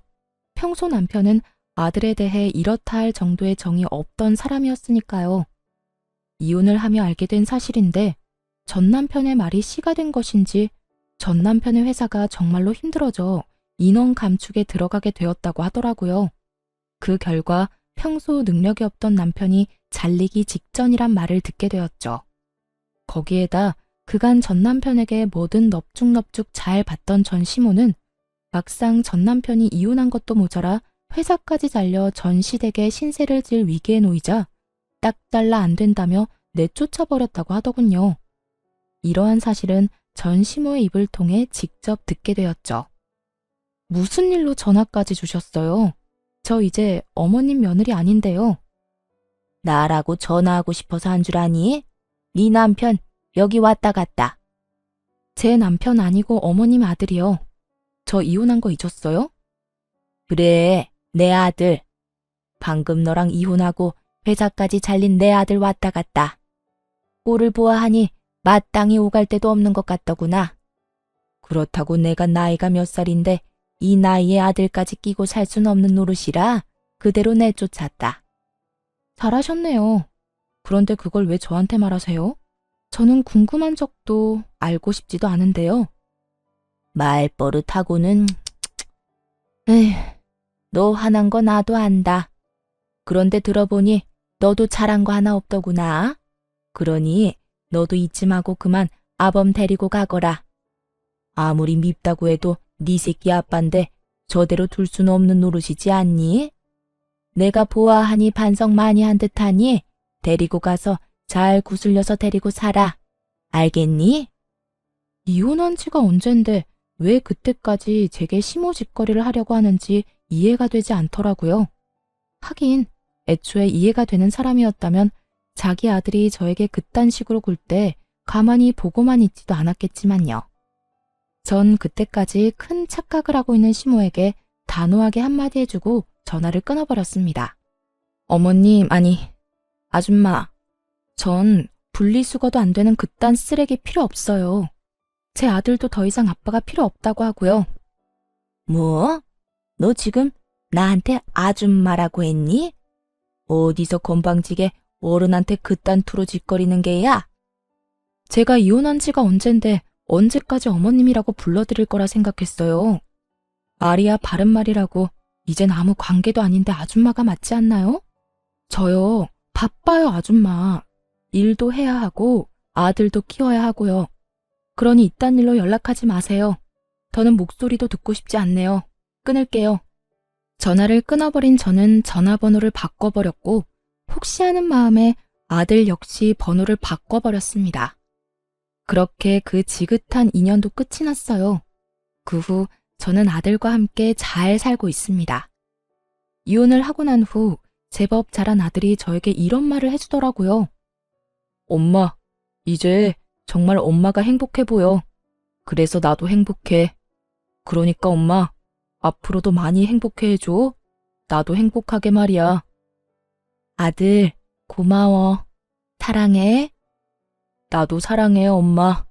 평소 남편은 아들에 대해 이렇다 할 정도의 정이 없던 사람이었으니까요. 이혼을 하며 알게 된 사실인데 전 남편의 말이 씨가 된 것인지 전 남편의 회사가 정말로 힘들어져 인원 감축에 들어가게 되었다고 하더라고요. 그 결과 평소 능력이 없던 남편이 잘리기 직전이란 말을 듣게 되었죠. 거기에다 그간 전 남편에게 뭐든 넙죽넙죽 잘 받던 전 시모는 막상 전 남편이 이혼한 것도 모자라 회사까지 잘려 전 시댁에 신세를 질 위기에 놓이자 딱 잘라 안 된다며 내쫓아버렸다고 하더군요. 이러한 사실은 전 시모의 입을 통해 직접 듣게 되었죠. 무슨 일로 전화까지 주셨어요? 저 이제 어머님 며느리 아닌데요. 나라고 전화하고 싶어서 한 줄 아니? 네 남편 여기 왔다 갔다. 제 남편 아니고 어머님 아들이요. 저 이혼한 거 잊었어요? 그래, 내 아들. 방금 너랑 이혼하고 회사까지 잘린 내 아들 왔다 갔다. 꼴을 보아하니 마땅히 오갈 데도 없는 것 같더구나. 그렇다고 내가 나이가 몇 살인데 이 나이에 아들까지 끼고 살 순 없는 노릇이라 그대로 내쫓았다. 잘하셨네요. 그런데 그걸 왜 저한테 말하세요? 저는 궁금한 적도 알고 싶지도 않은데요. 말버릇하고는... 에휴, 너 화난 거 나도 안다. 그런데 들어보니 너도 잘한 거 하나 없더구나. 그러니 너도 이쯤하고 그만 아범 데리고 가거라. 아무리 밉다고 해도 네 새끼 아빠인데 저대로 둘 수는 없는 노릇이지 않니? 내가 보아하니 반성 많이 한 듯하니 데리고 가서 잘 구슬려서 데리고 살아. 알겠니? 이혼한 지가 언젠데 왜 그때까지 제게 시모짓거리를 하려고 하는지 이해가 되지 않더라고요. 하긴 애초에 이해가 되는 사람이었다면 자기 아들이 저에게 그딴 식으로 굴 때 가만히 보고만 있지도 않았겠지만요. 전 그때까지 큰 착각을 하고 있는 시모에게 단호하게 한마디 해주고 전화를 끊어버렸습니다. 어머님, 아니, 아줌마, 전 분리수거도 안 되는 그딴 쓰레기 필요 없어요. 제 아들도 더 이상 아빠가 필요 없다고 하고요. 뭐? 너 지금 나한테 아줌마라고 했니? 어디서 건방지게 어른한테 그딴 투로 짓거리는 게야? 제가 이혼한 지가 언젠데 언제까지 어머님이라고 불러드릴 거라 생각했어요. 말이야 바른 말이라고 이젠 아무 관계도 아닌데 아줌마가 맞지 않나요? 저요, 바빠요 아줌마. 일도 해야 하고 아들도 키워야 하고요. 그러니 이딴 일로 연락하지 마세요. 더는 목소리도 듣고 싶지 않네요. 끊을게요. 전화를 끊어버린 저는 전화번호를 바꿔버렸고 혹시 하는 마음에 아들 역시 번호를 바꿔버렸습니다. 그렇게 그 지긋한 인연도 끝이 났어요. 그 후 저는 아들과 함께 잘 살고 있습니다. 이혼을 하고 난 후 제법 자란 아들이 저에게 이런 말을 해주더라고요. 엄마, 이제 정말 엄마가 행복해 보여. 그래서 나도 행복해. 그러니까 엄마, 앞으로도 많이 행복해 해줘. 나도 행복하게 말이야. 아들, 고마워. 사랑해. 나도 사랑해, 엄마.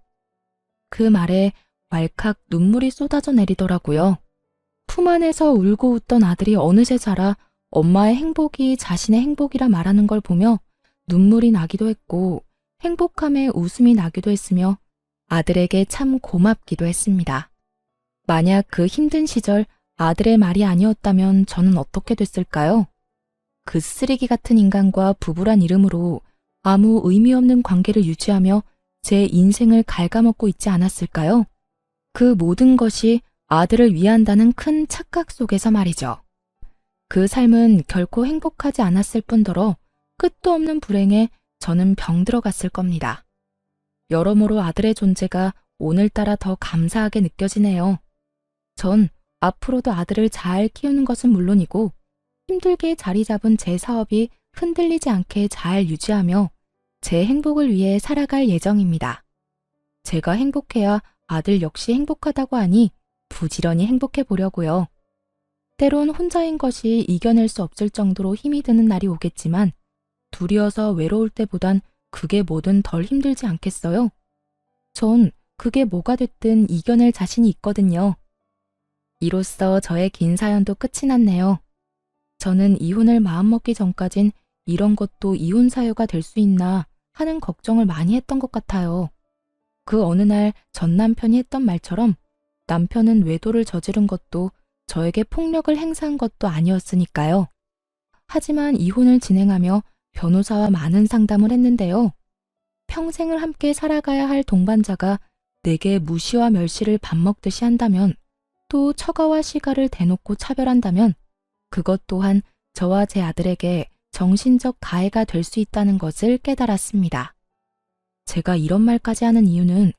그 말에 왈칵 눈물이 쏟아져 내리더라고요. 품 안에서 울고 웃던 아들이 어느새 자라 엄마의 행복이 자신의 행복이라 말하는 걸 보며 눈물이 나기도 했고 행복함에 웃음이 나기도 했으며 아들에게 참 고맙기도 했습니다. 만약 그 힘든 시절 아들의 말이 아니었다면 저는 어떻게 됐을까요? 그 쓰레기 같은 인간과 부부란 이름으로 아무 의미 없는 관계를 유지하며 제 인생을 갉아먹고 있지 않았을까요? 그 모든 것이 아들을 위한다는 큰 착각 속에서 말이죠. 그 삶은 결코 행복하지 않았을 뿐더러 끝도 없는 불행에 저는 병들어갔을 겁니다. 여러모로 아들의 존재가 오늘따라 더 감사하게 느껴지네요. 전 앞으로도 아들을 잘 키우는 것은 물론이고 힘들게 자리 잡은 제 사업이 흔들리지 않게 잘 유지하며 제 행복을 위해 살아갈 예정입니다. 제가 행복해야 아들 역시 행복하다고 하니 부지런히 행복해 보려고요. 때론 혼자인 것이 이겨낼 수 없을 정도로 힘이 드는 날이 오겠지만 둘이어서 외로울 때보단 그게 뭐든 덜 힘들지 않겠어요? 전 그게 뭐가 됐든 이겨낼 자신이 있거든요. 이로써 저의 긴 사연도 끝이 났네요. 저는 이혼을 마음먹기 전까진 이런 것도 이혼 사유가 될 수 있나 하는 걱정을 많이 했던 것 같아요. 그 어느 날 전 남편이 했던 말처럼 남편은 외도를 저지른 것도 저에게 폭력을 행사한 것도 아니었으니까요. 하지만 이혼을 진행하며 변호사와 많은 상담을 했는데요. 평생을 함께 살아가야 할 동반자가 내게 무시와 멸시를 밥 먹듯이 한다면, 또 처가와 시가를 대놓고 차별한다면 그것 또한 저와 제 아들에게 정신적 가해가 될 수 있다는 것을 깨달았습니다. 제가 이런 말까지 하는 이유는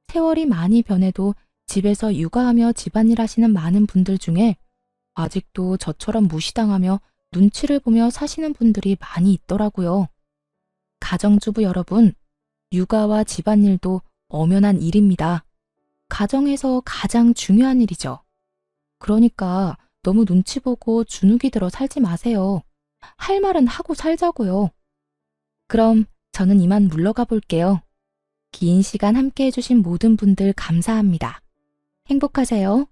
세월이 많이 변해도 집에서 육아하며 집안일 하시는 많은 분들 중에 아직도 저처럼 무시당하며 눈치를 보며 사시는 분들이 많이 있더라고요. 가정주부 여러분, 육아와 집안일도 엄연한 일입니다. 가정에서 가장 중요한 일이죠. 그러니까 너무 눈치 보고 주눅이 들어 살지 마세요. 할 말은 하고 살자고요. 그럼 저는 이만 물러가 볼게요. 긴 시간 함께 해주신 모든 분들 감사합니다. 행복하세요.